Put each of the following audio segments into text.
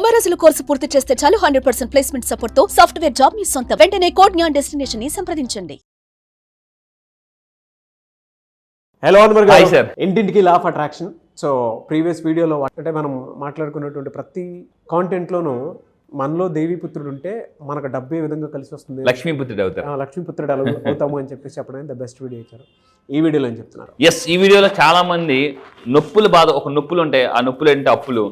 90 రోజుల కోర్సు పూర్తి చేస్తే చాలు 100% ప్లేస్మెంట్ సపోర్ట్ తో సాఫ్ట్వేర్ జాబ్ మీ సొంతం. వెంటనే కోడ్ జ్ఞాన్ డెస్టినేషన్ ని సంప్రదించండి. హలో అన్వర్ గారు, సార్. ఇంటింటికి law of attraction. So previous వీడియోలో అంటే మనం మాట్లాడుకున్నటువంటి ప్రతి కాంటెంట్లోనూ మనలో దేవీపుత్రుడు ఉంటే మనకు డబ్బు ఏ విధంగా కలిసి వస్తుంది, లక్ష్మీపుత్రుడు అవుతారు. లక్ష్మీపుత్రుడు అవుతాము అని చెప్పేసి చెప్పడానికి ద బెస్ట్ వీడియో ఇచ్చారు. ఈ వీడియోలో ఏం చెప్తున్నారు? ఎస్, ఈ వీడియోలో చాలా మంది నొప్పులు బాధ, ఒక నొప్పులు ఉంటాయి, ఆ నొప్పులు అంటే అప్పులు.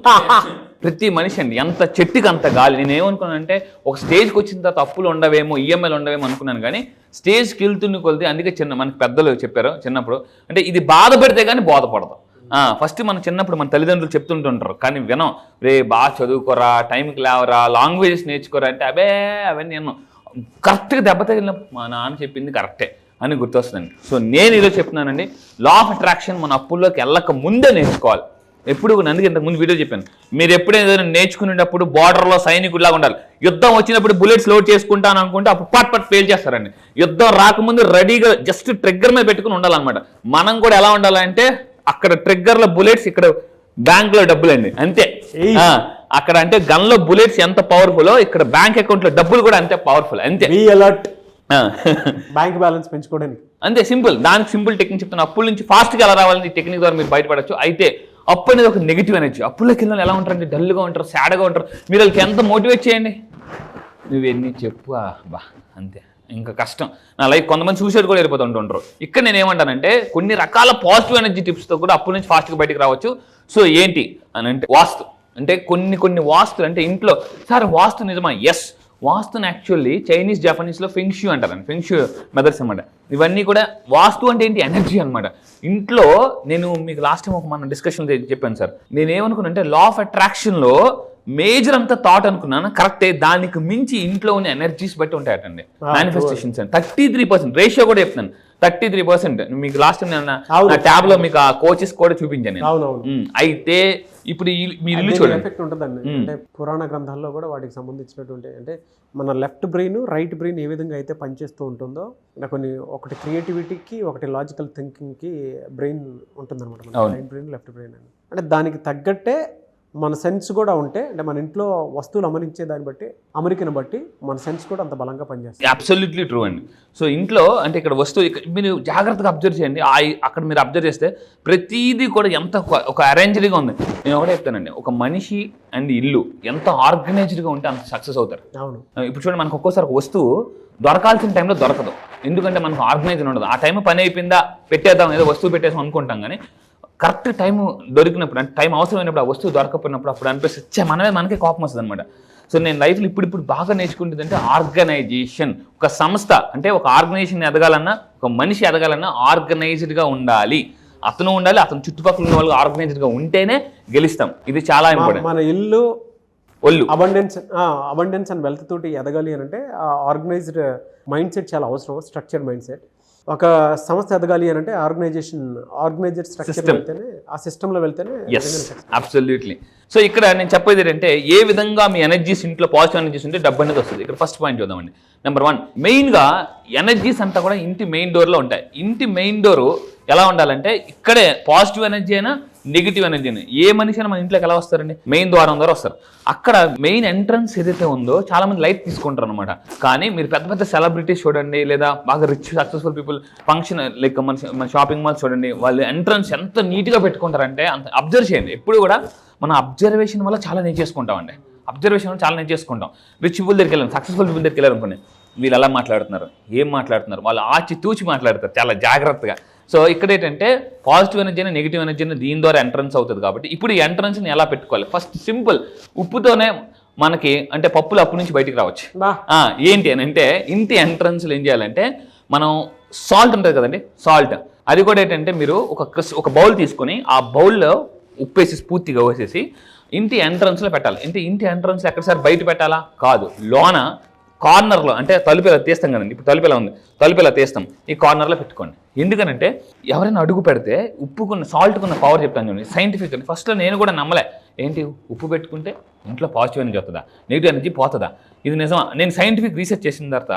ప్రతి మనిషి అండి, ఎంత చెట్టుకి అంత గాలి. నేను ఏమనుకున్నానంటే ఒక స్టేజ్కి వచ్చిన తర్వాత అప్పులు ఉండవేమో, ఈఎంఐలు ఉండవేమో అనుకున్నాను. కానీ స్టేజ్కి వెళ్తున్న కొలితే, అందుకే మనకి పెద్దలు చెప్పారు చిన్నప్పుడు, అంటే ఇది బాధపడితే కానీ బోధపడదు. ఫస్ట్ మన చిన్నప్పుడు మన తల్లిదండ్రులు చెప్తుంటుంటారు, కానీ వినం. రే బాగా చదువుకోరా, టైంకి లేవరా, లాంగ్వేజెస్ నేర్చుకోరా అంటే అవన్నీ నేను కరెక్ట్గా దెబ్బ తగిలిన మా నాన్న చెప్పింది కరెక్టే అని గుర్తొస్తుందండి. సో నేను ఈరోజు చెప్తున్నానండి, లా ఆఫ్ అట్రాక్షన్ మన అప్పుల్లోకి వెళ్ళక ముందే నేర్చుకోవాలి. ఎప్పుడు అందుకే ఇంతకు ముందు వీడియో చెప్పాను, మీరు ఎప్పుడైనా నేర్చుకునేటప్పుడు బార్డర్లో సైనికుడిలాగా ఉండాలి. యుద్ధం వచ్చినప్పుడు బుల్లెట్స్ లోడ్ చేసుకుంటాను అనుకుంటే అప్పుడు పట్ ఫెయిల్ చేస్తారండి. యుద్ధం రాకముందు రెడీగా జస్ట్ ట్రిగ్గర్ మీద పెట్టుకుని ఉండాలన్నమాట. మనం కూడా ఎలా ఉండాలంటే అక్కడ ట్రిగ్గర్లో బుల్లెట్స్, ఇక్కడ బ్యాంక్లో డబ్బులు అండి, అంతే. అక్కడ అంటే గన్లో బుల్లెట్స్ ఎంత పవర్ఫుల్, ఇక్కడ బ్యాంక్ అకౌంట్లో డబ్బులు కూడా అంతే పవర్ఫుల్, అంతే. బ్యాంక్ బ్యాలెన్స్ పెంచుకోవడానికి అంతే సింపుల్. దానికి సింపుల్ టెక్నిక్ చెప్తాను. అప్పుల నుంచి ఫాస్ట్గా ఎలా రావాలని ఈ టెక్నిక్ ద్వారా మీరు బయటపడచ్చు. అయితే అప్పు అనేది ఒక నెగిటివ్ ఎనర్జీ. అప్పులకి వెళ్ళిన ఎలా ఉంటారంటే డల్గా ఉంటారు, సాడ్గా ఉంటారు. మీరు వాళ్ళకి ఎంత మోటివేట్ చేయండి, నువ్వెన్ని చెప్పు బా అంతే, ఇంకా కష్టం నా లైఫ్. కొంతమంది సూసైడ్ కూడా వెళ్ళిపోతుంటారు. ఇక్కడ నేను ఏమంటానంటే కొన్ని రకాల పాజిటివ్ ఎనర్జీ టిప్స్తో కూడా అప్పు నుంచి ఫాస్ట్గా బయటకు రావచ్చు. సో ఏంటి అని అంటే వాస్తు. అంటే కొన్ని వాస్తులు అంటే ఇంట్లో సార్ వాస్తు నిజమా? ఎస్, వాస్తుని యాక్చువల్లీ చైనీస్ జపనీస్లో ఫెంగ్షూ అంటారండి. ఫెంగ్షూ మెథడ్స్ అనమాట. ఇవన్నీ కూడా వాస్తు అంటే ఏంటి, ఎనర్జీ అనమాట. ఇంట్లో నేను మీకు లాస్ట్ టైం ఒక మన డిస్కషన్ చెప్పాను సార్. నేనేమనుకున్నానంటే లా ఆఫ్ అట్రాక్షన్లో మేజర్ అంతా థాట్ అనుకున్నాను, కరెక్టే. దానికి మించి ఇంట్లో ఉన్న ఎనర్జీస్ బట్టి ఉంటాయటండి మేనిఫెస్టేషన్స్ అని. 33% రేషియో కూడా చెప్తాను. 33% మీకు లాస్ట్ టైం నా ట్యాబ్ లో మీకు ఆ కోచెస్ కూడా చూపించాను. అయితే ఇప్పుడు మీరు ఇల్లు చూడండి, ఎఫెక్ట్ ఉంటుందండి. అంటే పురాణ గ్రంథాల్లో కూడా వాటికి సంబంధించినటువంటి అంటే మన లెఫ్ట్ బ్రెయిన్ రైట్ బ్రెయిన్ ఏ విధంగా అయితే పనిచేస్తూ ఉంటుందో, ఒకటి క్రియేటివిటీకి, ఒకటి లాజికల్ థింకింగ్కి బ్రెయిన్ ఉంటుంది అనమాట. రైట్ బ్రెయిన్, లెఫ్ట్ బ్రెయిన్ అని. అంటే దానికి తగ్గట్టే మన సెన్స్ కూడా ఉంటే, అంటే మన ఇంట్లో వస్తువులు అమరించే దాన్ని బట్టి, అమెరికను బట్టి మన సెన్స్ కూడా అంత బలంగా పనిచేస్తుంది. అబ్సల్యూట్లీ ట్రూ అండి. సో ఇంట్లో అంటే ఇక్కడ వస్తువు మీరు జాగ్రత్తగా అబ్జర్వ్ చేయండి. అక్కడ మీరు అబ్జర్వ్ చేస్తే ప్రతిదీ కూడా ఎంత ఒక అరేంజ్డ్గా ఉంది. నేను ఒకటే చెప్తానండి, ఒక మనిషి అండ్ ఇల్లు ఎంత ఆర్గనైజ్డ్గా ఉంటే అంత సక్సెస్ అవుతారు. అవును. ఇప్పుడు చూడండి, మనకు ఒక్కోసారి ఒక వస్తువు దొరకాల్సిన టైంలో దొరకదు. ఎందుకంటే మనకు ఆర్గనైజ్ ఉండదు. ఆ టైం పని అయిపోయిందా పెట్టేద్దాం, ఏదో వస్తువు పెట్టేసాం అనుకుంటాం. కానీ కరెక్ట్ టైం దొరికినప్పుడు, అంటే టైం అవసరమైనప్పుడు ఆ వస్తువు దొరకపోయినప్పుడు అప్పుడు అనిపిస్తే మనకే కోపం వస్తుంది అనమాట. సో నేను లైఫ్లో ఇప్పుడు బాగా నేర్చుకుంటుంది అంటే ఆర్గనైజేషన్. ఒక సంస్థ అంటే ఒక ఆర్గనైజేషన్ ఎదగాలన్నా, ఒక మనిషి ఎదగాలన్నా ఆర్గనైజ్డ్గా ఉండాలి. అతను ఉండాలి, అతను చుట్టుపక్కల ఉన్న వాళ్ళు ఆర్గనైజ్డ్గా ఉంటేనే గెలుస్తాం. ఇది చాలా ఇంపార్టెంట్. మన ఇల్లు అబండెన్స్ అండ్ వెల్త్ తోటి ఎదగాలి అని అంటే ఆర్గనైజ్డ్ మైండ్ సెట్ చాలా అవసరం. Structure mind set. ఒక సంస్థ ఎదగాలి అని అంటే ఆర్గనైజ్డ్ స్ట్రక్చర్ వెళ్తేనే, ఆ సిస్టంలో వెళ్తేనే. అబ్సల్యూట్లీ. సో ఇక్కడ నేను చెప్పేది ఏంటంటే ఏ విధంగా మీ ఎనర్జీస్, ఇంట్లో పాజిటివ్ ఎనర్జీస్ ఉంటే డబ్బు అనేది వస్తుంది. ఇక్కడ ఫస్ట్ పాయింట్ చూద్దామండి. నెంబర్ 1, మెయిన్గా ఎనర్జీస్ అంతా కూడా ఇంటి మెయిన్ డోర్లో ఉంటాయి. ఇంటి మెయిన్ డోరు ఎలా ఉండాలంటే ఇక్కడే పాజిటివ్ ఎనర్జీ అయినా నెగిటివ్ ఎనర్జీ అయినా, ఏ మనిషి అయినా మన ఇంట్లోకి ఎలా వస్తారండి, మెయిన్ ద్వారం ద్వారా వస్తారు. అక్కడ మెయిన్ ఎంట్రన్స్ ఏదైతే ఉందో చాలా మంది లైట్ తీసుకుంటారు అనమాట. కానీ మీరు పెద్ద సెలబ్రిటీస్ చూడండి, లేదా బాగా rich successful people function like మన షాపింగ్ మాల్స్ చూడండి, వాళ్ళు ఎంట్రన్స్ ఎంత నీట్గా పెట్టుకుంటారంటే అంత అబ్జర్వ్ చేయండి. ఎప్పుడు కూడా మన అబ్జర్వేషన్ వల్ల చాలా నేర్చేసుకుంటామండి. అబ్జర్వేషన్ వల్ల చాలా నేర్చేసుకుంటాం. రిచ్ పీపుల్ దగ్గరికి వెళ్ళాను, సక్సెస్ఫుల్ పీపుల్ దగ్గరికి వెళ్ళారు అనుకోండి, వీళ్ళు ఎలా మాట్లాడుతున్నారు, ఏం మాట్లాడుతున్నారు, వాళ్ళు ఆచి తూచి మాట్లాడతారు చాలా జాగ్రత్తగా. సో ఇక్కడ ఏంటంటే పాజిటివ్ ఎనర్జీ అయినా నెగిటివ్ ఎనర్జీ అయినా దీని ద్వారా ఎంట్రన్స్ అవుతుంది. కాబట్టి ఇప్పుడు ఈ ఎంట్రన్స్ని ఎలా పెట్టుకోవాలి? ఫస్ట్ సింపుల్, ఉప్పుతోనే మనకి అంటే పప్పులు అప్పు నుంచి బయటికి రావచ్చు. ఏంటి అని అంటే ఇంటి ఎంట్రన్స్లో ఏం చేయాలంటే మనం సాల్ట్ ఉంటుంది కదండి, సాల్ట్, అది కూడా ఏంటంటే మీరు ఒక బౌల్ తీసుకొని ఆ బౌల్లో ఉప్పేసి పూర్తిగా వేసేసి ఇంటి ఎంట్రన్స్లో పెట్టాలి. ఇంటి ఎంట్రన్స్లో ఎక్కడిసారి బయట పెట్టాలా కాదు, లోన కార్నర్లో, అంటే తలుపు ఇలా తీస్తాం కదండి, ఇప్పుడు తలుపు ఇలా ఉంది, తలుపు ఇలా తీస్తాం, ఈ కార్నర్లో పెట్టుకోండి. ఎందుకనంటే ఎవరైనా అడుగు పెడితే ఉప్పుకున్న సాల్ట్కున్న పవర్ చెప్తాను చూడండి, సైంటిఫిక్ అని. ఫస్ట్లో నేను కూడా నమ్మలే, ఏంటి ఉప్పు పెట్టుకుంటే ఇంట్లో పాజిటివ్ ఎనర్జీ వస్తుందా, నెగిటివ్ ఎనర్జీ పోతుందా, ఇది నిజమా? నేను సైంటిఫిక్ రీసెర్చ్ చేసిన తర్వాత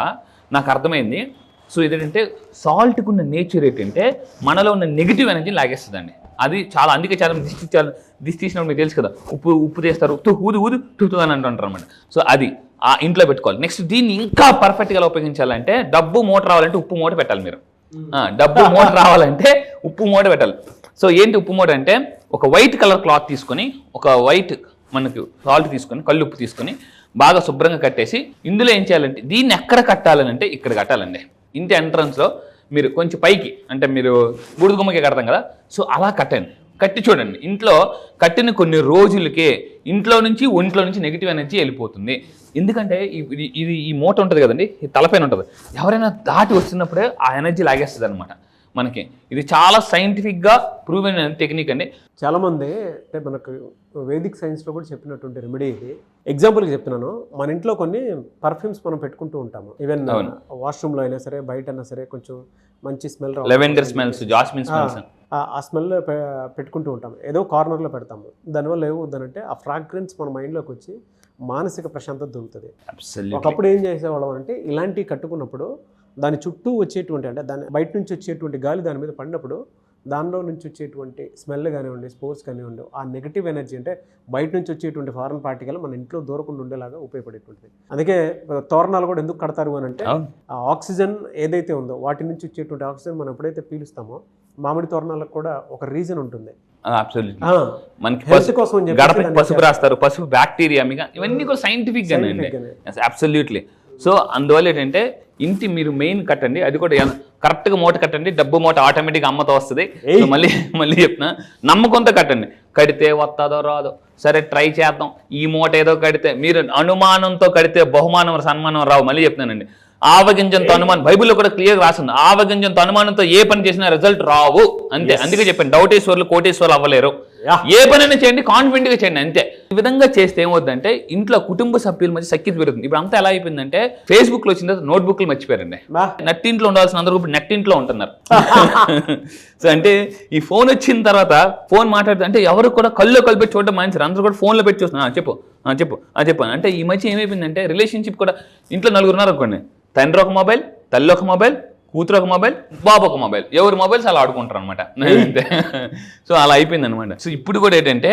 నాకు అర్థమైంది. సో ఇదేంటంటే సాల్ట్కున్న నేచర్ ఏంటంటే మనలో ఉన్న నెగిటివ్ ఎనర్జీ లాగేస్తుందండి. అది చాలా, అందుకే చాలా దిష్టి తీసినప్పుడు మీకు తెలుసు కదా, ఉప్పు తీస్తారు, ఊదు అని అంటుంటారు అనమాట. సో అది ఆ ఇంట్లో పెట్టుకోవాలి. నెక్స్ట్ దీన్ని ఇంకా పర్ఫెక్ట్గా ఉపయోగించాలంటే డబ్బు మూట రావాలంటే ఉప్పు మూట పెట్టాలి మీరు. డబ్బు మూట రావాలంటే ఉప్పు మూట పెట్టాలి. సో ఏంటి ఉప్పు మూట అంటే, ఒక వైట్ కలర్ క్లాత్ తీసుకొని, ఒక వైట్ మనకు సాల్ట్ తీసుకొని, కల్లుప్పు తీసుకొని బాగా శుభ్రంగా కట్టేసి, ఇందులో ఏం చేయాలంటే దీన్ని ఎక్కడ కట్టాలని అంటే ఇక్కడ కట్టాలండి. ఇంటి ఎంట్రన్స్లో మీరు కొంచెం పైకి, అంటే మీరు బూడిద గుమ్మకి కడతాం కదా, సో అలా కట్టండి. కట్టి చూడండి. ఇంట్లో కట్టిన కొన్ని రోజులకే ఇంట్లో నుంచి ఒంట్లో నుంచి నెగిటివ్ ఎనర్జీ వెళ్ళిపోతుంది. ఎందుకంటే ఇది ఈ మూట ఉంటుంది కదండి, ఈ తలపైన ఉంటుంది, ఎవరైనా దాటి వస్తున్నప్పుడే ఆ ఎనర్జీ లాగేస్తుంది అనమాట మనకి. ఇది చాలా సైంటిఫిక్గా ప్రూవ్ అయిన టెక్నిక్ అండి. చాలామంది అంటే మనకు వేదిక్ సైన్స్లో కూడా చెప్పినటువంటి రెమెడీ ఇది. ఎగ్జాంపుల్కి చెప్తున్నాను, మన ఇంట్లో కొన్ని పర్ఫ్యూమ్స్ మనం పెట్టుకుంటూ ఉంటాము. ఈవెన్ వాష్రూమ్లో అయినా సరే, బయట అయినా సరే, కొంచెం మంచి smell, lavender smells, jasmine smells, ఆ స్మెల్ పెట్టుకుంటూ ఉంటాం. ఏదో కార్నర్లో పెడతాము. దానివల్ల ఏమవుతుందంటే ఆ ఫ్రాగ్రెన్స్ మన మైండ్లోకి వచ్చి మానసిక ప్రశాంతత దొరుకుతుంది. ఒకప్పుడు ఏం చేసేవాళ్ళం అంటే, ఇలాంటివి కట్టుకున్నప్పుడు దాని చుట్టూ వచ్చేటువంటి, అంటే దాని బయట నుంచి వచ్చేటువంటి గాలి దాని మీద పడినప్పుడు దానిలో నుంచి వచ్చేటువంటి స్మెల్ కానివ్వండి, స్పోర్స్ కానివ్వండి, ఆ నెగిటివ్ ఎనర్జీ అంటే బయట నుంచి వచ్చేటువంటి ఫారెన్ పార్టికల్ మన ఇంట్లో దూరకుండా ఉండేలాగా ఉపయోగపడేటువంటిది. అందుకే తోరణాలు కూడా ఎందుకు కడతారు అని అంటే, ఆ ఆక్సిజన్ ఏదైతే ఉందో వాటి నుంచి వచ్చేటువంటి ఆక్సిజన్ మనం ఎప్పుడైతే పీలుస్తామో, మామిడి తోరణాలకు కూడా ఒక రీజన్ ఉంటుంది. మనకి పసుపు రాస్తారు, పసుపు బ్యాక్టీరియా, ఇవన్నీ కూడా సైంటిఫిక్ గానే అండి. అబ్సల్యూట్లీ. సో అందువల్ల ఏంటంటే ఇంటి మీరు మెయిన్ కట్టండి, అది కూడా కరెక్ట్గా మూట కట్టండి. డబ్బు మూట ఆటోమేటిక్గా అమ్మతో వస్తుంది. మళ్ళీ చెప్తున్నా, నమ్మకంతో కట్టండి. కడితే వస్తుందో రాదో, సరే ట్రై చేద్దాం, ఈ మూట ఏదో కడితే, మీరు అనుమానంతో కడితే బహుమానం సన్మానం రావు. మళ్ళీ చెప్తున్నానండి, ఆవగింజంతో అనుమానం, బైబిల్లో కూడా క్లియర్ రాసింది, ఆవగింజంతో అనుమానంతో ఏ పని చేసినా రిజల్ట్ రావు అంతే. అందుకే చెప్పాను, డౌటేశ్వర్లు కోటేశ్వర్లు అవ్వలేరు. ఏ పనైనా చేయండి, కాన్ఫిడెంట్ గా చేయండి అంతే. ఈ విధంగా చేస్తే ఏమవుతుందంటే ఇంట్లో కుటుంబ సభ్యుల మధ్య సఖ్యత పెరుగుతుంది. ఇప్పుడు అంతా ఎలా అయిపోయిందంటే, ఫేస్బుక్ లో వచ్చిన తర్వాత నోట్బుక్లు మర్చిపోయారండి. నట్టింట్లో ఉండాల్సిన అందరూ ఇప్పుడు నెట్టింట్లో ఉంటున్నారు. సో అంటే ఈ ఫోన్ వచ్చిన తర్వాత ఫోన్ మాట్లాడుతూ అంటే ఎవరు కూడా కళ్ళు పెట్టి చూడడం మంచిది, అందరూ కూడా ఫోన్లో పెట్టి చూస్తున్నారు. చెప్పు అంటే ఈ మధ్య ఏమైపోయిందంటే, రిలేషన్షిప్ కూడా ఇంట్లో నలుగురు ఉన్నారు అనుకోండి, తండ్రి ఒక మొబైల్, తల్లి ఒక మొబైల్, కూతురు ఒక మొబైల్, బాబు ఒక మొబైల్, ఎవరి మొబైల్స్ అలా ఆడుకుంటారు అనమాట. సో అలా అయిపోయింది అనమాట. సో ఇప్పుడు కూడా ఏంటంటే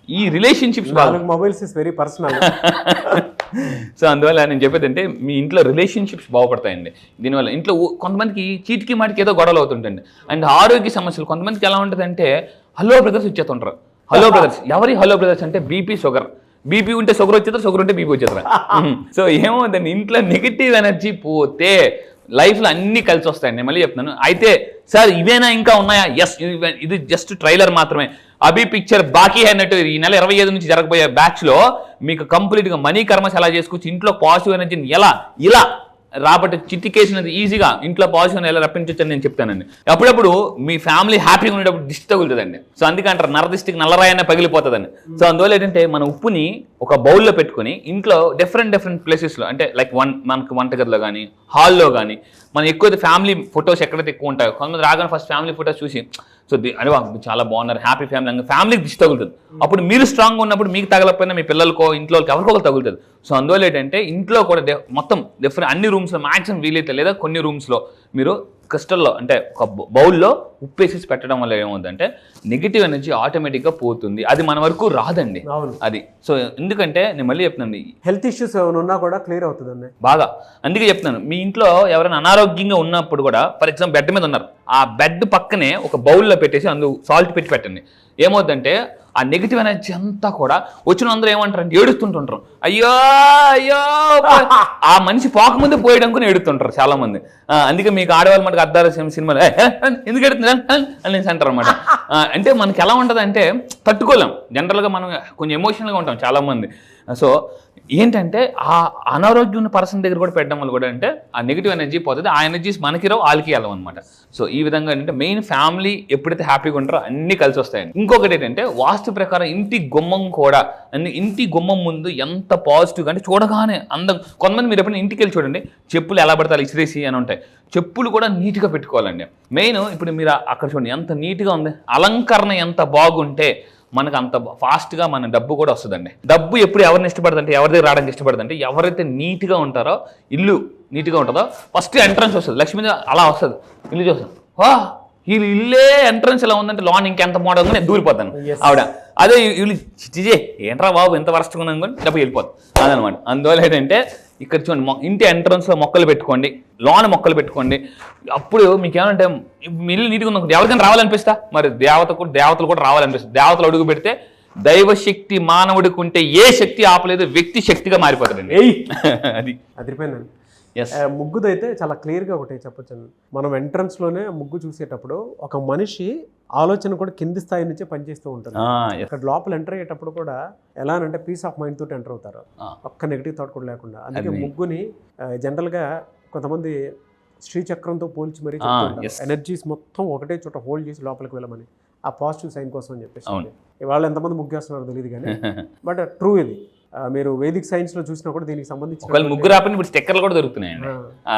ఈ relationships mobiles is very personal. So అందువల్ల నేను చెప్పేది అంటే, మీ ఇంట్లో రిలేషన్షిప్స్ బాగుపడతాయండి దీనివల్ల. ఇంట్లో కొంతమందికి చీటికి మాటికి ఏదో గొడవలు అవుతుంటండి. అండ్ ఆరోగ్య సమస్యలు కొంతమందికి ఎలా ఉంటుందంటే, హలో బ్రదర్స్ ఇచ్చేస్తుంటారు. హలో బ్రదర్స్, ఎవరి హలో బ్రదర్స్ అంటే బీపీ, షుగర్. బీపీ ఉంటే షుగర్ వచ్చేస్తారు, షుగర్ ఉంటే బీపీ వచ్చేస్తారు. సో ఏమవుతుంది, ఇంట్లో నెగిటివ్ ఎనర్జీ పోతే లైఫ్లో అన్నీ కలిసి వస్తాయండి. మళ్ళీ చెప్తున్నాను. అయితే సార్ ఇవేనా ఇంకా ఉన్నాయా? ఎస్, ఇది జస్ట్ ట్రైలర్ మాత్రమే. అభి పిక్చర్ బాకీ అన్నట్టు ఈ నెల 25 నుంచి జరగబోయే బ్యాచ్లో మీకు కంప్లీట్గా మనీ కర్మస్ ఎలా చేసుకోవచ్చు, ఇంట్లో పాజిటివ్ ఎనర్జీని ఇలా రాబట్టి చిట్టికేసినది ఈజీగా ఇంట్లో పాజిటివ్ ఎలా రప్పించవచ్చు అని నేను చెప్తానండి. అప్పుడప్పుడు మీ ఫ్యామిలీ హ్యాపీగా ఉండేటప్పుడు దిష్టి తగులుతుందండి. సో అందుకే అంటారు, నరదిష్టికి నల్లరాయన పగిలిపోతుందండి. సో అందువల్ల ఏంటంటే, మన ఉప్పుని ఒక బౌల్లో పెట్టుకుని ఇంట్లో డిఫరెంట్ ప్లేసెస్లో, అంటే లైక్ మనకు వంటగదిలో కానీ, హాల్లో కానీ, మనం ఎక్కువ ఫ్యామిలీ ఫొటోస్ ఎక్కడైతే ఎక్కువ ఉంటాయో, కొంతమంది రాగానే ఫస్ట్ ఫ్యామిలీ ఫొటోస్ చూసి, సో అరే చాలా బాగున్నారు, హ్యాపీ ఫ్యామిలీకి దిష్టి తగులుతుంది. అప్పుడు మీరు స్ట్రాంగ్గా ఉన్నప్పుడు మీకు తగలకపోయినా మీ పిల్లలకో ఇంట్లో ఎవరికో తగులుతుంది. సో అందువల్ల ఏంటంటే ఇంట్లో కూడా మొత్తం డిఫరెంట్ అన్ని రూమ్స్లో మ్యాక్సిమం వీలైతే, లేదా కొన్ని రూమ్స్లో మీరు క్రిస్టల్లో, అంటే ఒక బౌల్లో ఉప్పు వేసేసి పెట్టడం వల్ల ఏమవుతుందంటే నెగిటివ్ ఎనర్జీ ఆటోమేటిక్గా పోతుంది. అది మన వరకు రాదండి అది. సో ఎందుకంటే నేను మళ్ళీ చెప్తున్నాను, హెల్త్ ఇష్యూస్ ఏమైనా ఉన్నా కూడా క్లియర్ అవుతుందండి బాగా. అందుకే చెప్తున్నాను, మీ ఇంట్లో ఎవరైనా అనారోగ్యంగా ఉన్నప్పుడు కూడా, ఫర్ ఎగ్జాంపుల్ బెడ్ మీద ఉన్నారు, ఆ బెడ్ పక్కనే ఒక బౌల్లో పెట్టేసి అందులో సాల్ట్ పెట్టి పెట్టండి. ఏమవుతుందంటే ఆ నెగిటివ్ ఎనర్జీ అంతా కూడా వచ్చిన అందరూ ఏమంటారంటే ఏడుస్తుంటుంటారు, అయ్యో ఆ మనిషి పోకముందే పోయడానికి ఏడుతుంటారు చాలా మంది. అందుకే మీకు ఆడవాళ్ళు మనకు అద్దాల సినిమాలు ఎందుకు ఎడుతున్నారు అని అంటారు అనమాట. అంటే మనకి ఎలా ఉంటుంది అంటే తట్టుకోలేం, జనరల్గా మనం కొంచెం ఎమోషనల్గా ఉంటాం చాలా మంది. సో ఏంటంటే ఆ అనారోగ్యం ఉన్న పర్సన్ దగ్గర కూడా పెట్టడం వల్ల కూడా అంటే ఆ నెగిటివ్ ఎనర్జీ పోతుంది, ఆ ఎనర్జీస్ మనకి రావు, వాళ్ళకి వెళ్ళం అనమాట. సో ఈ విధంగా ఏంటంటే మెయిన్ ఫ్యామిలీ ఎప్పుడైతే హ్యాపీగా ఉంటారో అన్నీ కలిసి వస్తాయండి. ఇంకొకటి ఏంటంటే వాస్తు ప్రకారం ఇంటి గుమ్మం కూడా, ఇంటి గుమ్మం ముందు ఎంత పాజిటివ్గా అంటే చూడగానే అందం. కొంతమంది మీరు ఎప్పుడైనా ఇంటికి వెళ్ళి చూడండి, చెప్పులు ఎలా పడతారు ఇసిరేసి అని ఉంటాయి, చెప్పులు కూడా నీట్గా పెట్టుకోవాలండి. మెయిన్ ఇప్పుడు మీరు అక్కడ చూడండి ఎంత నీట్గా ఉంది, అలంకరణ ఎంత బాగుంటే మనకు అంత ఫాస్ట్గా మన డబ్బు కూడా వస్తుందండి. డబ్బు ఎప్పుడు ఎవరిని ఇష్టపడదంటే, ఎవరి దగ్గర రావడానికి ఇష్టపడదంటే ఎవరైతే నీట్గా ఉంటారో, ఇల్లు నీట్గా ఉంటుందో ఫస్ట్ ఎంట్రన్స్ వస్తుంది, లక్ష్మీదేవి అలా వస్తుంది, ఇల్లు చూస్తుంది, వీళ్ళు ఇల్లే ఎంట్రన్స్ ఇలా ఉందంటే లోన్ ఇంకెంత మోడల్ ఉందో నేను దూరిపోతాను Yes. ఆవిడ. అదే వీళ్ళు చిటిజే ఏంట్రా బాబు ఎంత వరస్ట్గా ఉన్నాం కానీ డబ్బు వెళ్ళిపోతాం అదనమాట. అందువల్ల ఏంటంటే ఇక్కడ చూడండి ఇంటి ఎంట్రన్స్లో మొక్కలు పెట్టుకోండి, లోన్ మొక్కలు పెట్టుకోండి. అప్పుడు మీకు ఏమంటే మీ ఇల్లు నీట్గా ఉంది, ఎవరికైనా రావాలనిపిస్తా, మరి దేవతలు కూడా రావాలనిపిస్తుంది. దేవతలు అడుగు పెడితే దైవశక్తి మానవుడికి ఉంటే ఏ శక్తి ఆపలేదు, వ్యక్తి శక్తిగా మారిపోతుందండి. అది అదిరిపోయిందండి. ఎస్ ముగ్గుదైతే చాలా క్లియర్గా ఒకటి చెప్పొచ్చు. మనం ఎంట్రన్స్లోనే ముగ్గు చూసేటప్పుడు ఒక మనిషి ఆలోచన కూడా కింది స్థాయి నుంచే పనిచేస్తూ ఉంటుంది. అక్కడ లోపల ఎంటర్ అయ్యేటప్పుడు కూడా ఎలా అంటే పీస్ ఆఫ్ మైండ్ తోటి ఎంటర్ అవుతారు, ఒక్క నెగిటివ్ థాట్ కూడా లేకుండా. అందుకే ముగ్గుని జనరల్గా కొంతమంది శ్రీచక్రంతో పోల్చి మరీ చెప్తుంటారు, ఎనర్జీస్ మొత్తం ఒకటే చోట హోల్డ్ చేసి లోపలికి వెళ్ళమని, ఆ పాజిటివ్ సైన్ కోసం అని చెప్పేసి. ఇవాళ ఎంతమంది ముగ్గేస్తున్నారో తెలియదు కానీ బట్ ట్రూ ఇది. మీరు వేదిక్ సైన్స్ లో చూసినా కూడా దీనికి సంబంధించి ముగ్గురు ఆపని ఇప్పుడు స్టిక్కర్లు కూడా దొరుకుతున్నాయండి,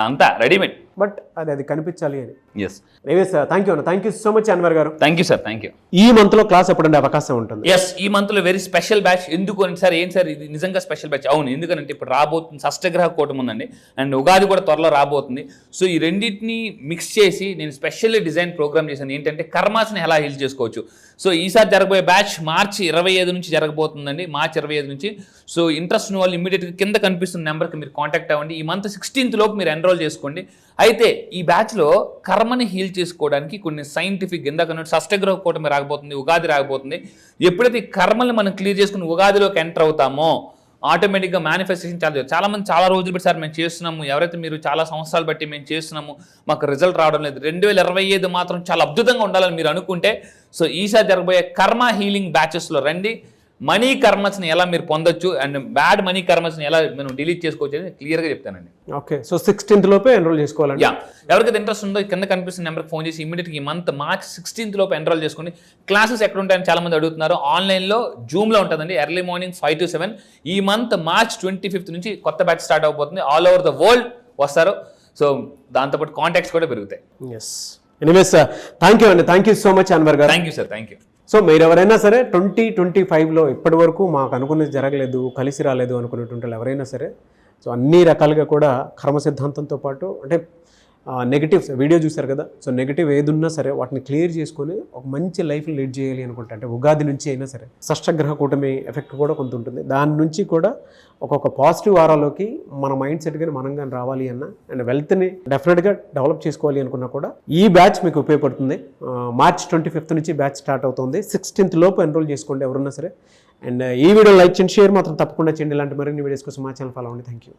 అంతా రెడీమేడ్. బట్ అది కనిపించాలి అని. Yes anyways thank you so much Anwar గారు. Thank you sir, thank you. ఈ మంత్ లో క్లాస్ ఎప్పుడంటే అవకాశం ఉంటుంది? ఎస్, ఈ మంత్ లో వెరీ స్పెషల్ బ్యాచ్. ఎందుకు అని సార్, ఏం సార్ ఇది నిజంగా స్పెషల్ బ్యాచ్? అవును, ఎందుకంటే ఇప్పుడు రాబోతుంది షష్టగ్రహ కూటమి ఉందండి, అండ్ ఉగాది కూడా త్వరలో రాబోతుంది. సో ఈ రెండింటిని మిక్స్ చేసి నేను స్పెషల్లీ డిజైన్ ప్రోగ్రామ్ చేశాను. ఏంటంటే కర్మాస్ని ఎలా హీల్ చేసుకోవచ్చు. సో ఈసారి జరగబోయే బ్యాచ్ మార్చి 25 నుంచి జరగబోతుందండి, మార్చి 25 నుంచి. సో ఇంట్రెస్ట్ ఉన్న వాళ్ళు ఇమీడియట్గా కింద కనిపిస్తున్న నెంబర్కి మీరు కాంటాక్ట్ అవ్వండి. ఈ మంత్ 16th లోపు మీరు ఎన్రోల్ చేసుకోండి. అయితే ఈ బ్యాచ్లో కర్మని హీల్ చేసుకోవడానికి కొన్ని సైంటిఫిక్, ఇందాక షష్టగ్రహ కూటమి రాకపోతుంది, ఉగాది రాకపోతుంది. ఎప్పుడైతే ఈ కర్మల్ని మనం క్లియర్ చేసుకుని ఉగాదిలోకి ఎంటర్ అవుతామో ఆటోమేటిక్గా మేనిఫెస్టేషన్ చాలా మంది చాలా రోజులు బట్టి సార్ మేము చేస్తున్నాము, ఎవరైతే మీరు చాలా సంవత్సరాలు బట్టి మేము చేస్తున్నాము మాకు రిజల్ట్ రావడం లేదు, 2025 మాత్రం చాలా అద్భుతంగా ఉండాలని మీరు అనుకుంటే సో ఈసారి జరగబోయే కర్మ హీలింగ్ బ్యాచెస్లో రండి. మనీ కర్మస్ని ఎలా మీరు పొందొచ్చు అండ్ బ్యాడ్ మనీ కర్మస్ని ఎలా మనం డిలీట్ చేసుకోవచ్చు అని క్లియర్గా చెప్తానండి. ఓకే, సో 16th లోపే ఎన్రోల్ చేసుకోవాలండి. యా, ఎవరికైతే ఇంట్రెస్ట్ ఉందో కింద కనిపిస్తున్న నెంబర్కి ఫోన్ చేసి ఇమీడియట్గా ఈ మంత్ మార్చ్ 16th లోపు ఎన్రోల్ చేసుకోండి. క్లాసెస్ ఎక్కడ ఉంటాయని చాలా మంది అడుగుతున్నారు. ఆన్లైన్లో జూమ్లో ఉంటుందండి, ఎర్లీ మార్నింగ్ 5 to 7. ఈ మంత్ మార్చ్ 25th నుంచి కొత్త బ్యాచ్ స్టార్ట్ అవబోతుంది. ఆల్ ఓవర్ ద వరల్డ్ వస్తారు. సో దాంతోపాటు కాంటాక్ట్స్ కూడా పెరుగుతాయి. ఎస్, ఎనీవేస్ థ్యాంక్ యూ అండి, thank you so much Anwar గారు. Thank you sir, thank you. So మీరు ఎవరైనా సరే 2025లో ఇప్పటి వరకు మాకు అనుకున్నది జరగలేదు, కలిసి రాలేదు అనుకునేటువంటి వాళ్ళు ఎవరైనా సరే, సో అన్ని రకాలుగా కూడా కర్మ సిద్ధాంతంతో పాటు అంటే నెగిటివ్స్ వీడియో చూశారు కదా, సో నెగిటివ్ ఏది ఉన్నా సరే వాటిని క్లియర్ చేసుకొని ఒక మంచి లైఫ్ని లీడ్ చేయాలి అనుకుంటా. అంటే ఉగాది నుంచి అయినా సరే షష్టగ్రహ కూటమి ఎఫెక్ట్ కూడా కొంత ఉంటుంది. దాని నుంచి కూడా ఒక్కొక్క పాజిటివ్ వారాలోకి మన మైండ్ సెట్ కానీ మనం కానీ రావాలి అన్న అండ్ వెల్త్ని డెఫినెట్గా డెవలప్ చేసుకోవాలి అనుకున్నా కూడా ఈ బ్యాచ్ మీకు ఉపయోగపడుతుంది. మార్చ్ 25th నుంచి బ్యాచ్ స్టార్ట్ అవుతుంది. 16th లోపు ఎన్రోల్ చేసుకోండి ఎవరున్నా సరే. అండ్ ఈ వీడియో లైక్ చేయండి, షేర్ మాత్రం తప్పకుండా చేయండి. ఇలాంటి మరిన్ని వీడియోస్ కోసం మా ఛానల్ ఫాలో అవ్వండి. Thank you.